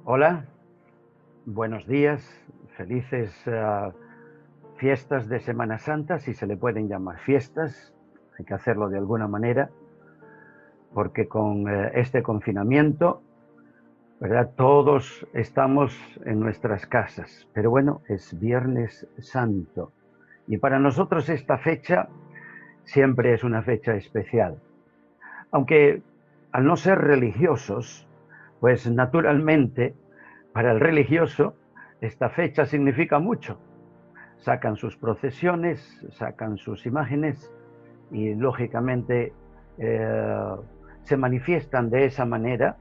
Hola, buenos días, felices fiestas de Semana Santa, si se le pueden llamar fiestas, hay que hacerlo de alguna manera, porque con este confinamiento, ¿verdad? Todos estamos en nuestras casas, pero bueno, es Viernes Santo y para nosotros esta fecha siempre es una fecha especial, aunque al no ser religiosos, pues naturalmente para el religioso esta fecha significa mucho. Sacan sus procesiones, sacan sus imágenes y lógicamente eh, se manifiestan de esa manera.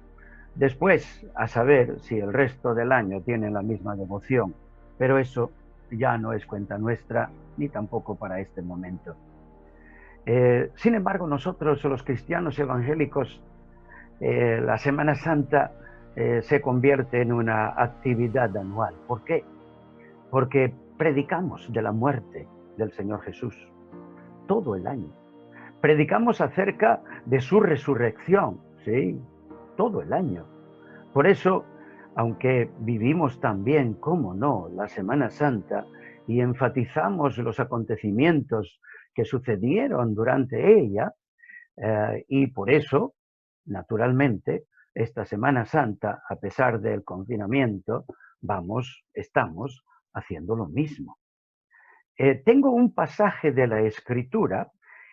Después, a saber si el resto del año tienen la misma devoción, pero eso ya no es cuenta nuestra ni tampoco para este momento. Sin embargo, nosotros los cristianos evangélicos, la Semana Santa se convierte en una actividad anual. ¿Por qué? Porque predicamos de la muerte del Señor Jesús todo el año. Predicamos acerca de su resurrección, sí, todo el año. Por eso, aunque vivimos también, cómo no, la Semana Santa y enfatizamos los acontecimientos que sucedieron durante ella, y por eso, naturalmente, esta Semana Santa, a pesar del confinamiento, estamos haciendo lo mismo. Tengo un pasaje de la Escritura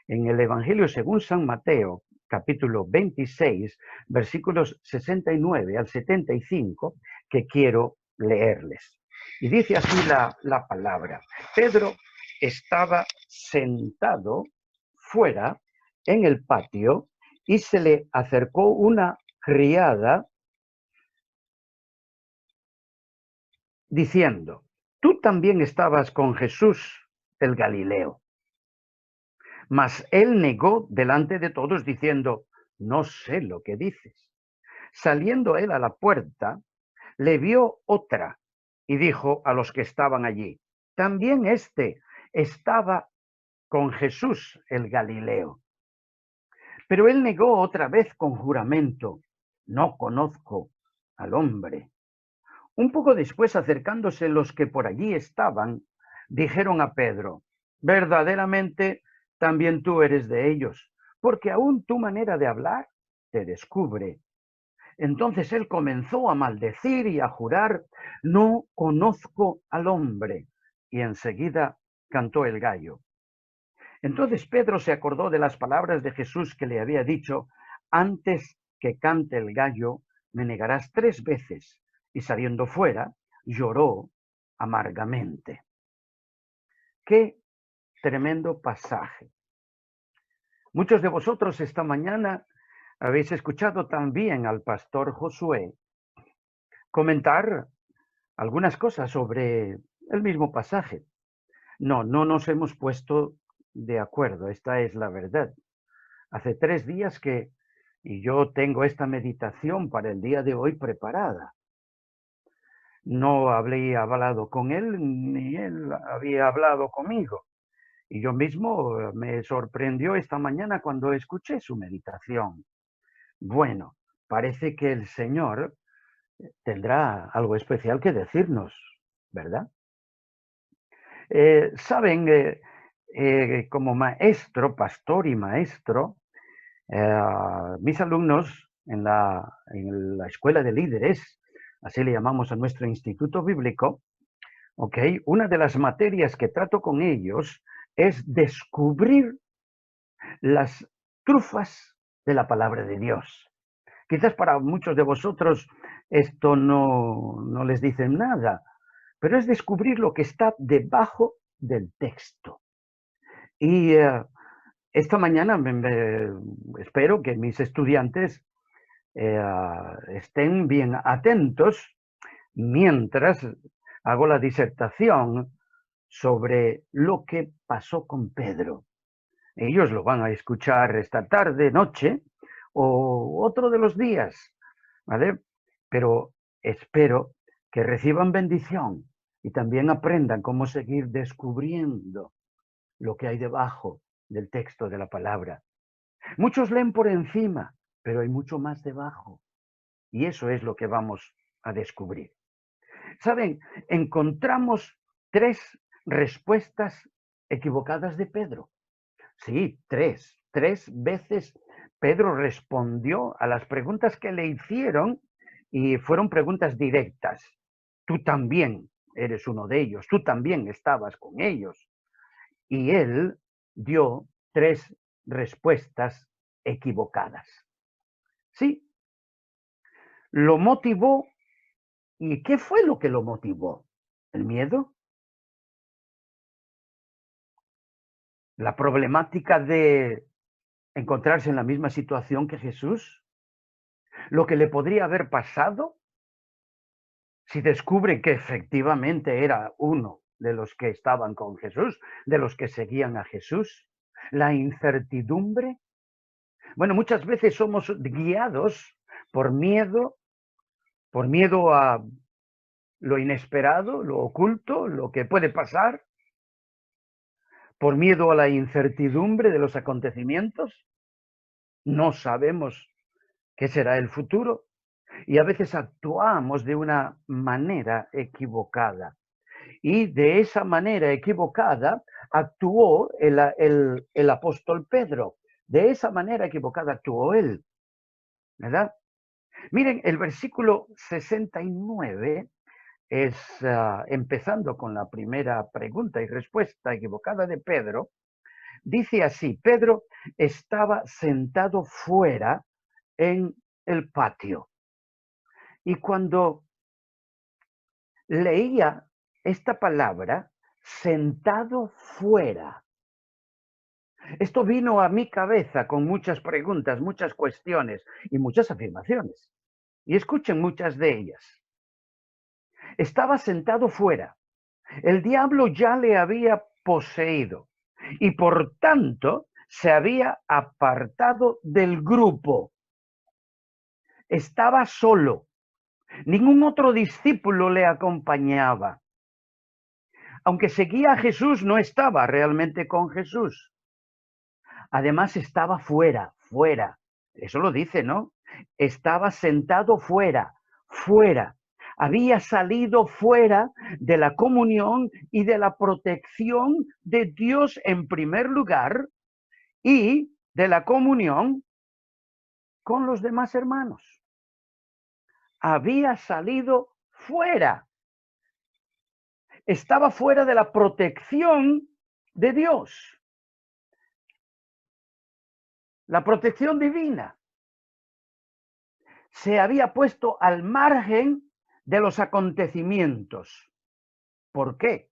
en el Evangelio según San Mateo, capítulo 26, versículos 69 al 75, que quiero leerles. Y dice así la palabra. Pedro estaba sentado fuera en el patio y se le acercó una criada diciendo, tú también estabas con Jesús el Galileo. Mas él negó delante de todos diciendo, no sé lo que dices. Saliendo él a la puerta, le vio otra y dijo a los que estaban allí, también este estaba con Jesús el Galileo. Pero él negó otra vez con juramento, no conozco al hombre. Un poco después, acercándose los que por allí estaban, dijeron a Pedro, verdaderamente también tú eres de ellos, porque aún tu manera de hablar te descubre. Entonces él comenzó a maldecir y a jurar, no conozco al hombre. Y enseguida cantó el gallo. Entonces Pedro se acordó de las palabras de Jesús que le había dicho, antes que cante el gallo, me negarás 3 veces. Y saliendo fuera, lloró amargamente. Qué tremendo pasaje. Muchos de vosotros esta mañana habéis escuchado también al pastor Josué comentar algunas cosas sobre el mismo pasaje. No nos hemos puesto de acuerdo, esta es la verdad. Hace 3 días y yo tengo esta meditación para el día de hoy preparada. No había hablado con él, ni él había hablado conmigo. Y yo mismo me sorprendió esta mañana cuando escuché su meditación. Bueno, parece que el Señor tendrá algo especial que decirnos, ¿verdad? Saben, como maestro, pastor y maestro, mis alumnos en la escuela de líderes, así le llamamos a nuestro instituto bíblico, ¿okay? Una de las materias que trato con ellos es descubrir las trufas de la palabra de Dios. Quizás para muchos de vosotros esto no les dice nada, pero es descubrir lo que está debajo del texto. Y esta mañana espero que mis estudiantes estén bien atentos mientras hago la disertación sobre lo que pasó con Pedro. Ellos lo van a escuchar esta tarde, noche o otro de los días, ¿vale? Pero espero que reciban bendición y también aprendan cómo seguir descubriendo lo que hay debajo del texto de la palabra. Muchos leen por encima, pero hay mucho más debajo. Y eso es lo que vamos a descubrir. ¿Saben? Encontramos 3 respuestas equivocadas de Pedro. Sí, 3. 3 veces Pedro respondió a las preguntas que le hicieron y fueron preguntas directas. Tú también eres uno de ellos, tú también estabas con ellos. Y él dio 3 respuestas equivocadas. Sí, lo motivó. ¿Y qué fue lo que lo motivó? ¿El miedo? ¿La problemática de encontrarse en la misma situación que Jesús? ¿Lo que le podría haber pasado si descubre que efectivamente era uno de los que estaban con Jesús, de los que seguían a Jesús? ¿La incertidumbre? Bueno, muchas veces somos guiados por miedo a lo inesperado, lo oculto, lo que puede pasar, por miedo a la incertidumbre de los acontecimientos. No sabemos qué será el futuro y a veces actuamos de una manera equivocada. Y de esa manera equivocada actuó el apóstol Pedro. De esa manera equivocada actuó él, ¿verdad? Miren, el versículo 69 es, empezando con la primera pregunta y respuesta equivocada de Pedro, dice así: Pedro estaba sentado fuera en el patio. Y cuando leía esta palabra, sentado fuera, esto vino a mi cabeza con muchas preguntas, muchas cuestiones y muchas afirmaciones. Y escuchen muchas de ellas. Estaba sentado fuera. El diablo ya le había poseído y por tanto se había apartado del grupo. Estaba solo. Ningún otro discípulo le acompañaba. Aunque seguía a Jesús, no estaba realmente con Jesús. Además estaba fuera. Eso lo dice, ¿no? Estaba sentado fuera. Había salido fuera de la comunión y de la protección de Dios en primer lugar y de la comunión con los demás hermanos. Había salido fuera. Estaba fuera de la protección de Dios. La protección divina. Se había puesto al margen de los acontecimientos. ¿Por qué?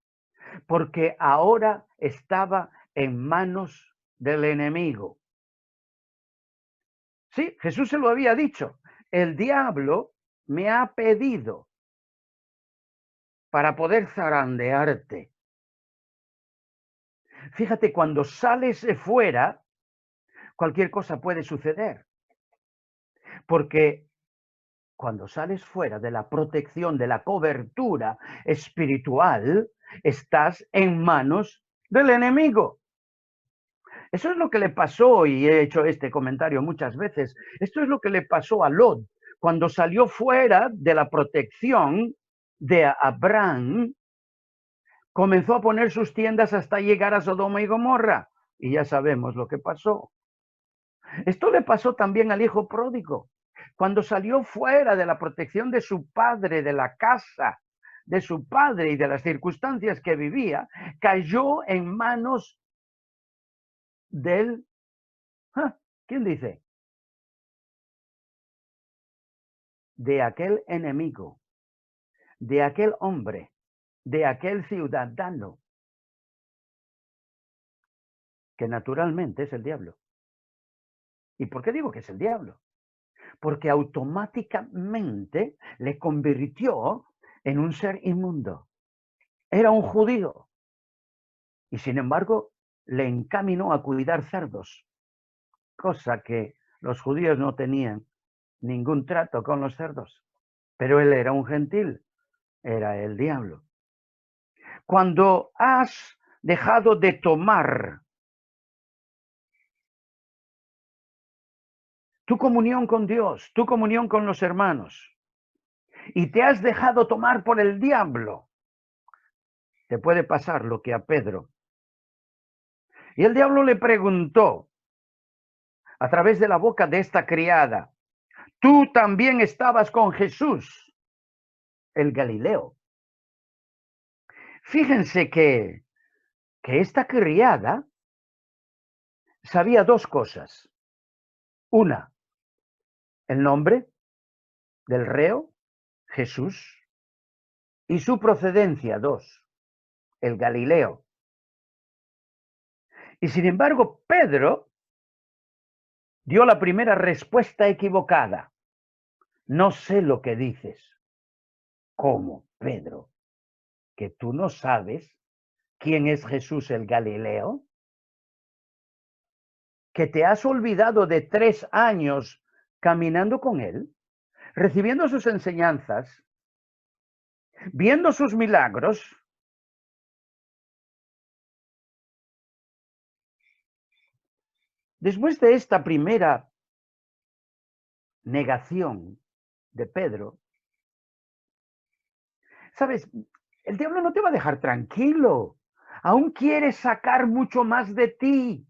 Porque ahora estaba en manos del enemigo. Sí, Jesús se lo había dicho. El diablo me ha pedido para poder zarandearte. Fíjate, cuando sales fuera, cualquier cosa puede suceder. Porque cuando sales fuera de la protección, de la cobertura espiritual, estás en manos del enemigo. Eso es lo que le pasó, y he hecho este comentario muchas veces, esto es lo que le pasó a Lot. Cuando salió fuera de la protección de Abraham, comenzó a poner sus tiendas hasta llegar a Sodoma y Gomorra. Y ya sabemos lo que pasó. Esto le pasó también al hijo pródigo. Cuando salió fuera de la protección de su padre, de la casa de su padre y de las circunstancias que vivía, cayó en manos del... ¿Quién dice? De aquel enemigo, de aquel hombre, de aquel ciudadano, que naturalmente es el diablo. ¿Y por qué digo que es el diablo? Porque automáticamente le convirtió en un ser inmundo. Era un judío y sin embargo le encaminó a cuidar cerdos, cosa que los judíos no tenían ningún trato con los cerdos. Pero él era un gentil, era el diablo. Cuando has dejado de tomar tu comunión con Dios, tu comunión con los hermanos, y te has dejado tomar por el diablo. Te puede pasar lo que a Pedro. Y el diablo le preguntó a través de la boca de esta criada, tú también estabas con Jesús, el Galileo. Fíjense que esta criada sabía dos cosas. Una, el nombre del reo, Jesús, y su procedencia, dos, el Galileo. Y sin embargo, Pedro dio la primera respuesta equivocada. No sé lo que dices. ¿Cómo, Pedro? ¿Que tú no sabes quién es Jesús el Galileo? ¿Que te has olvidado de 3 años caminando con él, recibiendo sus enseñanzas, viendo sus milagros? Después de esta primera negación de Pedro, ¿sabes? El diablo no te va a dejar tranquilo. Aún quiere sacar mucho más de ti.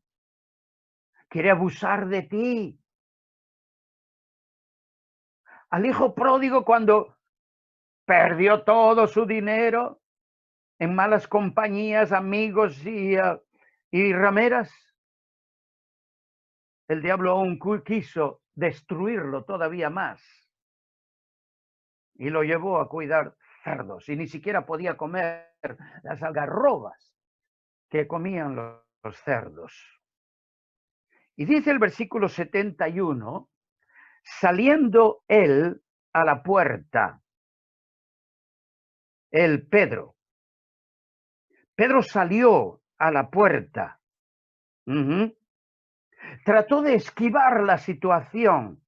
Quiere abusar de ti. Al hijo pródigo, cuando perdió todo su dinero en malas compañías, amigos y rameras, el diablo aún quiso destruirlo todavía más y lo llevó a cuidar cerdos y ni siquiera podía comer las algarrobas que comían los cerdos. Y dice el versículo 71, saliendo él a la puerta, Pedro salió a la puerta. Trató de esquivar la situación.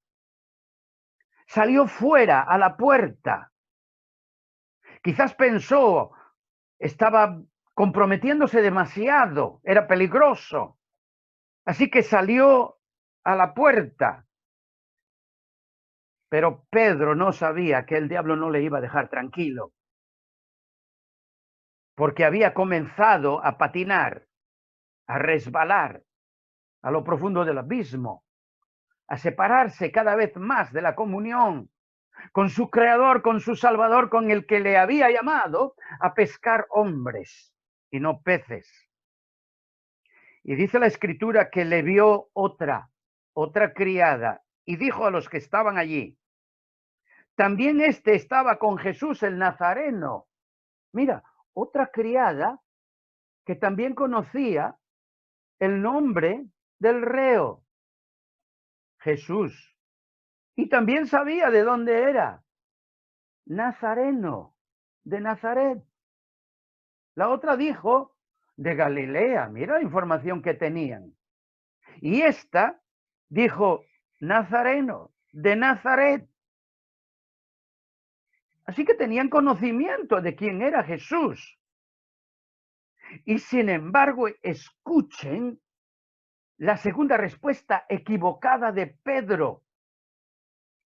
Salió fuera a la puerta. Quizás pensó, estaba comprometiéndose demasiado, era peligroso. Así que salió a la puerta. Pero Pedro no sabía que el diablo no le iba a dejar tranquilo, porque había comenzado a patinar, a resbalar a lo profundo del abismo, a separarse cada vez más de la comunión con su Creador, con su Salvador, con el que le había llamado a pescar hombres y no peces. Y dice la Escritura que le vio otra criada, y dijo a los que estaban allí, también este estaba con Jesús el Nazareno. Mira, otra criada que también conocía el nombre del reo, Jesús, y también sabía de dónde era, Nazareno, de Nazaret. La otra dijo, de Galilea. Mira la información que tenían. Y esta dijo, Nazareno, de Nazaret. Así que tenían conocimiento de quién era Jesús. Y sin embargo, escuchen la segunda respuesta equivocada de Pedro.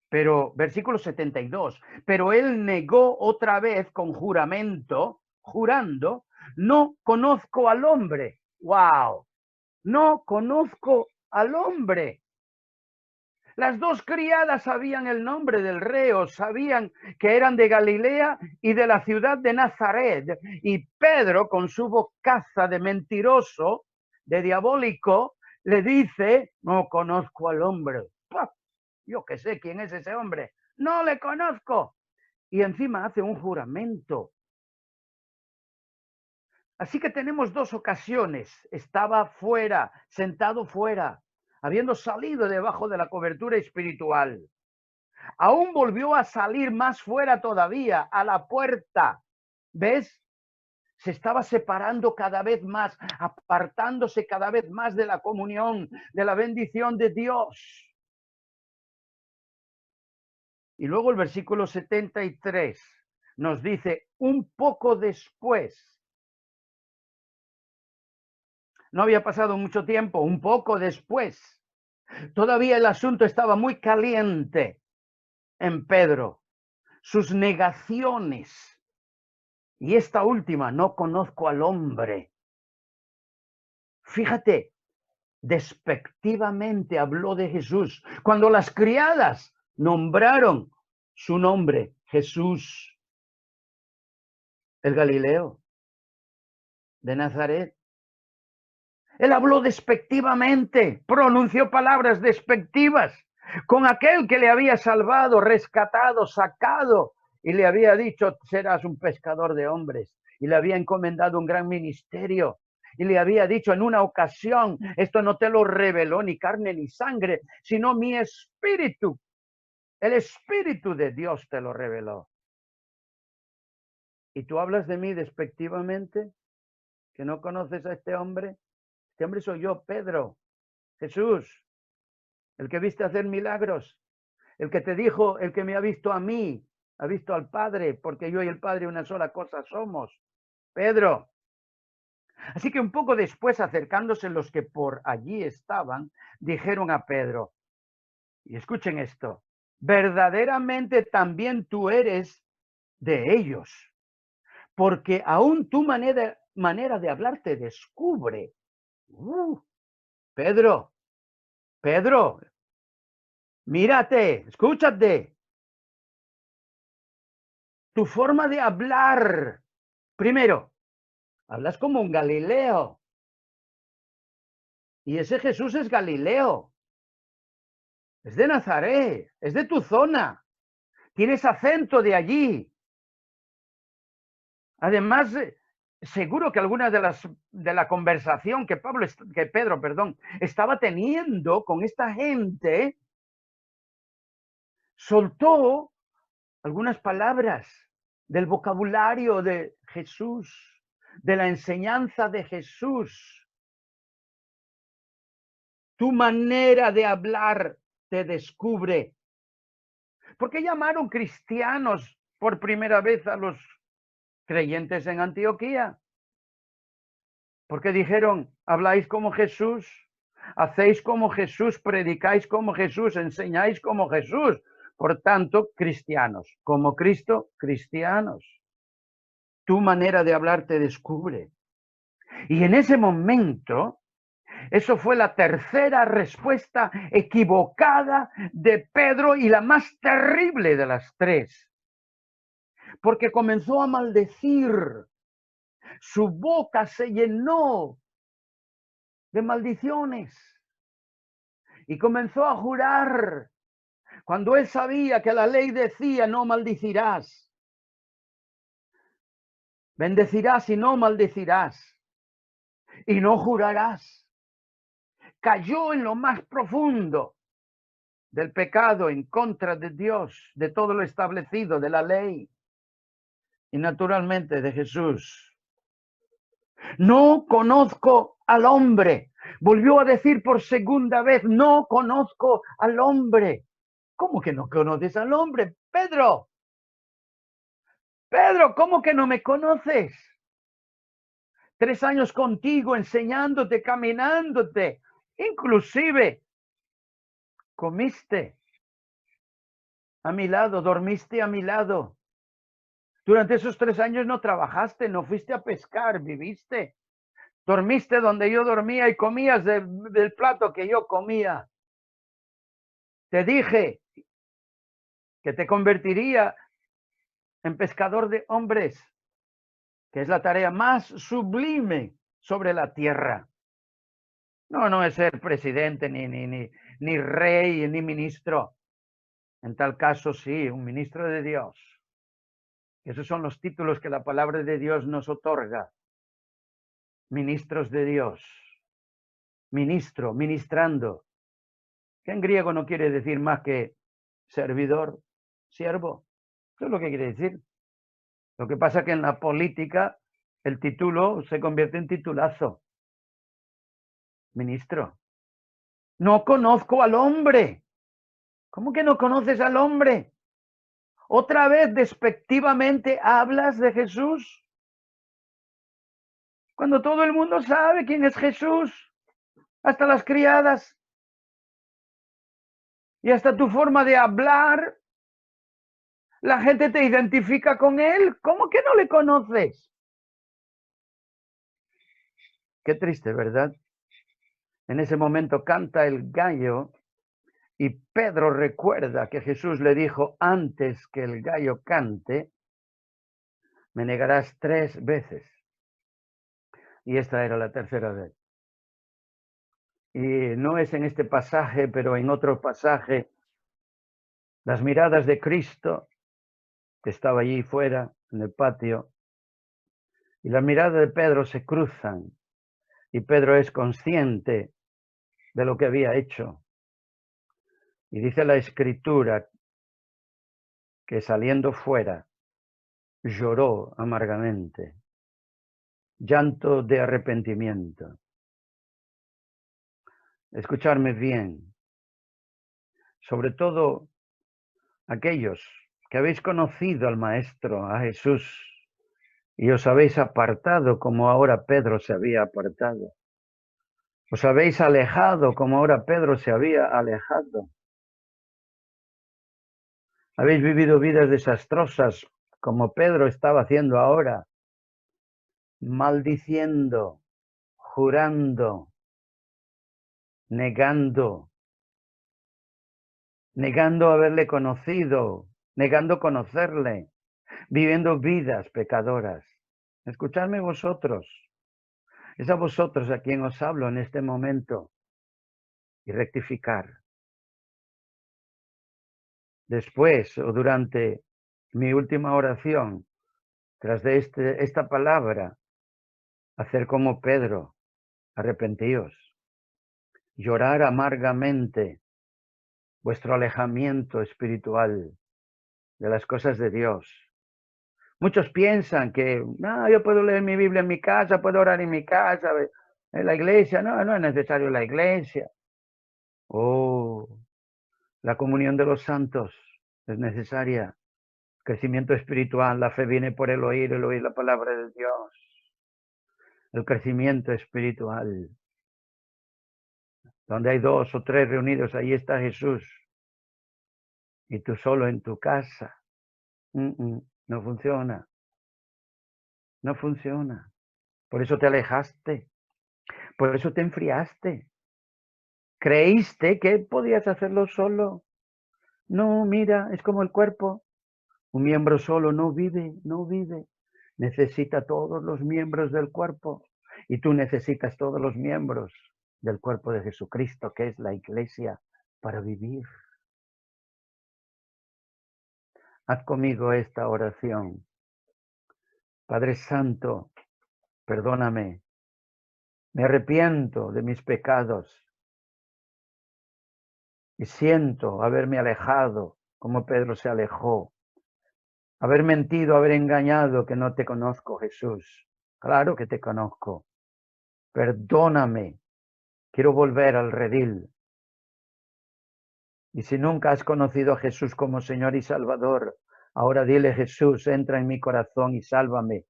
Pero, versículo 72, pero él negó otra vez con juramento, jurando, no conozco al hombre. ¡Wow! No conozco al hombre. Las dos criadas sabían el nombre del reo, sabían que eran de Galilea y de la ciudad de Nazaret. Y Pedro, con su bocaza de mentiroso, de diabólico, le dice, no conozco al hombre. ¡Pah! Yo que sé quién es ese hombre. No le conozco. Y encima hace un juramento. Así que tenemos dos ocasiones. Estaba fuera, sentado fuera, habiendo salido debajo de la cobertura espiritual. Aún volvió a salir más fuera todavía, a la puerta. ¿Ves? Se estaba separando cada vez más, apartándose cada vez más de la comunión, de la bendición de Dios. Y luego el versículo 73 nos dice, un poco después, no había pasado mucho tiempo, un poco después, todavía el asunto estaba muy caliente en Pedro. sus negaciones. Y esta última, no conozco al hombre. Fíjate, despectivamente habló de Jesús. Cuando las criadas nombraron su nombre, Jesús, el Galileo, de Nazaret. Él habló despectivamente, pronunció palabras despectivas con aquel que le había salvado, rescatado, sacado, y le había dicho, serás un pescador de hombres, y le había encomendado un gran ministerio, y le había dicho en una ocasión, esto no te lo reveló ni carne ni sangre, sino mi espíritu, el espíritu de Dios te lo reveló. ¿Y tú hablas de mí despectivamente? ¿Que no conoces a este hombre? Este hombre soy yo, Pedro, Jesús, el que viste hacer milagros, el que te dijo, el que me ha visto a mí, ha visto al Padre, porque yo y el Padre una sola cosa somos. Pedro. Así que un poco después, acercándose los que por allí estaban, dijeron a Pedro, y escuchen esto, verdaderamente también tú eres de ellos, porque aún tu manera de hablar te descubre. Pedro, mírate, escúchate. Tu forma de hablar. Primero, hablas como un Galileo. Y ese Jesús es Galileo. Es de Nazaret, es de tu zona. Tienes acento de allí. Además, seguro que alguna de la conversación que Pedro, estaba teniendo con esta gente, soltó algunas palabras del vocabulario de Jesús, de la enseñanza de Jesús. Tu manera de hablar te descubre. ¿Por qué llamaron cristianos por primera vez a los creyentes en Antioquía? Porque dijeron, habláis como Jesús, hacéis como Jesús, predicáis como Jesús, enseñáis como Jesús. Por tanto, cristianos, como Cristo, cristianos. Tu manera de hablar te descubre. Y en ese momento, eso fue la tercera respuesta equivocada de Pedro y la más terrible de las tres. Porque comenzó a maldecir. Su boca se llenó de maldiciones. Y comenzó a jurar cuando él sabía que la ley decía no maldecirás. Bendecirás y no maldecirás. Y no jurarás. Cayó en lo más profundo del pecado en contra de Dios, de todo lo establecido, de la ley y naturalmente de Jesús. No conozco al hombre. Volvió a decir por segunda vez, no conozco al hombre. ¿Cómo que no conoces al hombre? Pedro, ¿cómo que no me conoces? 3 años contigo, enseñándote, caminándote, inclusive comiste a mi lado, dormiste a mi lado. Durante esos 3 años no trabajaste, no fuiste a pescar, viviste. Dormiste donde yo dormía y comías del plato que yo comía. Te dije que te convertiría en pescador de hombres, que es la tarea más sublime sobre la tierra. No es ser presidente, ni rey, ni ministro. En tal caso, sí, un ministro de Dios. Esos son los títulos que la palabra de Dios nos otorga. Ministros de Dios. Ministro, ministrando. Que en griego no quiere decir más que servidor, siervo. Eso es lo que quiere decir. Lo que pasa es que en la política el título se convierte en titulazo. Ministro. No conozco al hombre. ¿Cómo que no conoces al hombre? ¿Otra vez despectivamente hablas de Jesús? Cuando todo el mundo sabe quién es Jesús, hasta las criadas. Y hasta tu forma de hablar La gente te identifica con él. ¿Cómo que no le conoces? Qué triste, ¿verdad? En ese momento canta el gallo y Pedro recuerda que Jesús le dijo, antes que el gallo cante, me negarás 3 veces. Y esta era la tercera vez. Y no es en este pasaje, pero en otro pasaje, las miradas de Cristo, que estaba allí fuera, en el patio, y las miradas de Pedro se cruzan, y Pedro es consciente de lo que había hecho. Y dice la Escritura que saliendo fuera, lloró amargamente, llanto de arrepentimiento. Escucharme bien, sobre todo aquellos que habéis conocido al Maestro, a Jesús, y os habéis apartado como ahora Pedro se había apartado. Os habéis alejado como ahora Pedro se había alejado. Habéis vivido vidas desastrosas como Pedro estaba haciendo ahora, maldiciendo, jurando, negando haberle conocido, negando conocerle, viviendo vidas pecadoras. Escuchadme vosotros, es a vosotros a quien os hablo en este momento, y rectificar. Después o durante mi última oración, tras de esta palabra, hacer como Pedro, arrepentíos, llorar amargamente vuestro alejamiento espiritual de las cosas de Dios. Muchos piensan que, no, yo puedo leer mi Biblia en mi casa, puedo orar en mi casa, en la iglesia. No, no es necesario la iglesia. Oh, la comunión de los santos es necesaria. Crecimiento espiritual, la fe viene por el oír la palabra de Dios. El crecimiento espiritual. Donde hay 2 o 3 reunidos, ahí está Jesús. Y tú solo en tu casa. No funciona. No funciona. Por eso te alejaste. Por eso te enfriaste. Creíste que podías hacerlo solo. No, mira, es como el cuerpo. Un miembro solo no vive, no vive. Necesita todos los miembros del cuerpo. Y tú necesitas todos los miembros del cuerpo de Jesucristo, que es la iglesia, para vivir. Haz conmigo esta oración. Padre Santo, perdóname. Me arrepiento de mis pecados. Y siento haberme alejado, como Pedro se alejó. Haber mentido, haber engañado, que no te conozco, Jesús. Claro que te conozco. Perdóname. Quiero volver al redil. Y si nunca has conocido a Jesús como Señor y Salvador, ahora dile, Jesús, entra en mi corazón y sálvame.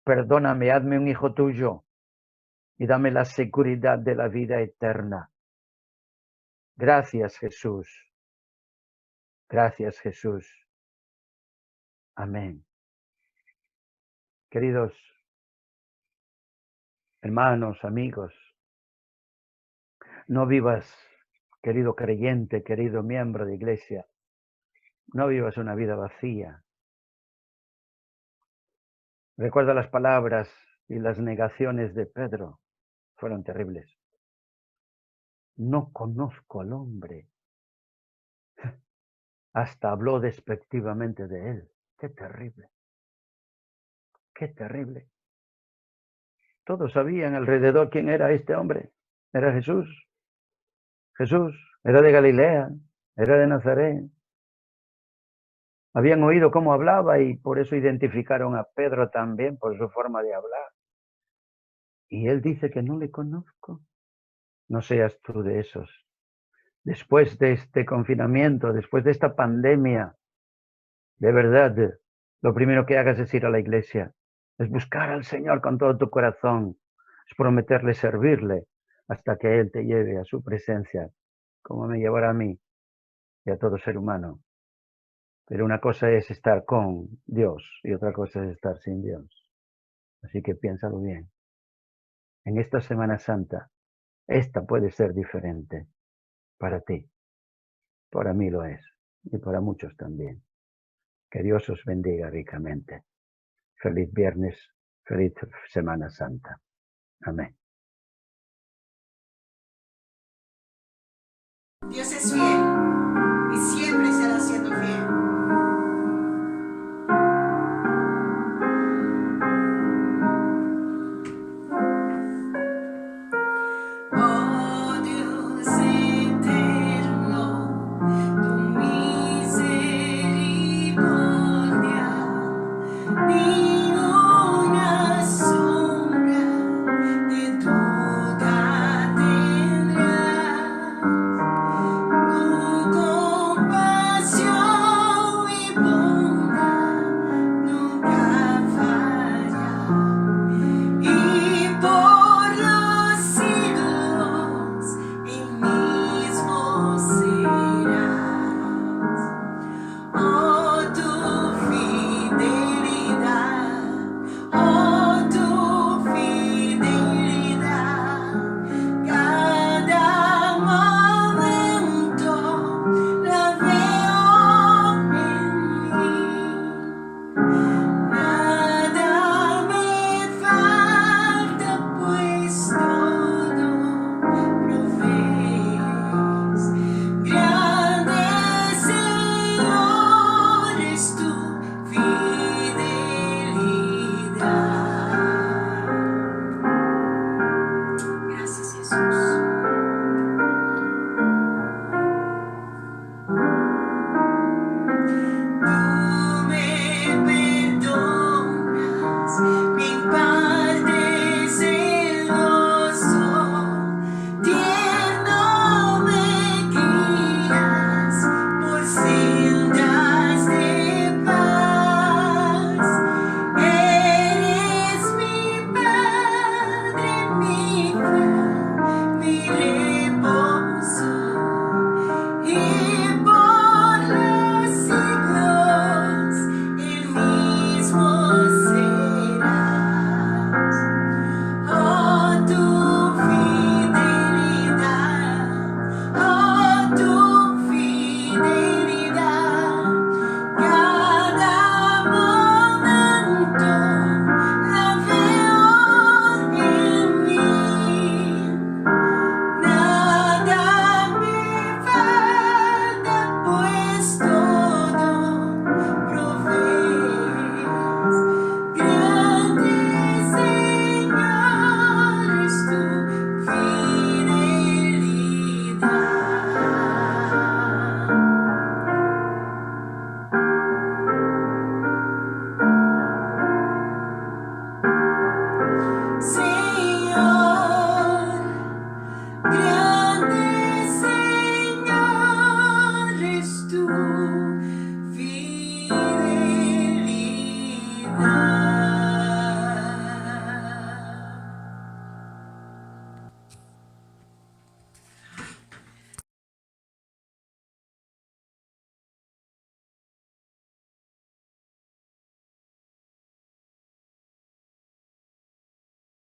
Perdóname, hazme un hijo tuyo y dame la seguridad de la vida eterna. Gracias, Jesús. Gracias, Jesús. Amén. Queridos hermanos, amigos, no vivas, querido creyente, querido miembro de iglesia, no vivas una vida vacía. Recuerda las palabras y las negaciones de Pedro, fueron terribles. No conozco al hombre. Hasta habló despectivamente de él. Qué terrible. Qué terrible. Todos sabían alrededor quién era este hombre. Era Jesús. Jesús era de Galilea, era de Nazaret. Habían oído cómo hablaba y por eso identificaron a Pedro también por su forma de hablar. Y él dice que no le conozco. No seas tú de esos. Después de este confinamiento, después de esta pandemia, de verdad, lo primero que hagas es ir a la iglesia, es buscar al Señor con todo tu corazón, es prometerle servirle hasta que Él te lleve a su presencia, como me llevará a mí y a todo ser humano. Pero una cosa es estar con Dios y otra cosa es estar sin Dios. Así que piénsalo bien. En esta Semana Santa, esta puede ser diferente para ti. Para mí lo es. Y para muchos también. Que Dios os bendiga ricamente. Feliz viernes, feliz Semana Santa. Amén. Dios es fiel y siempre será siendo fiel. Oh Dios eterno, tu misericordia, ni una sombra de duda tendrá. Tu compasión y bondad nunca falla, y por los siglos el mismo serás. Oh, tu fidelidad, cada momento la veo en mí. Nada me falta, pues todo provees. Grande, Señor, es tu fidelidad. Gracias, Jesús.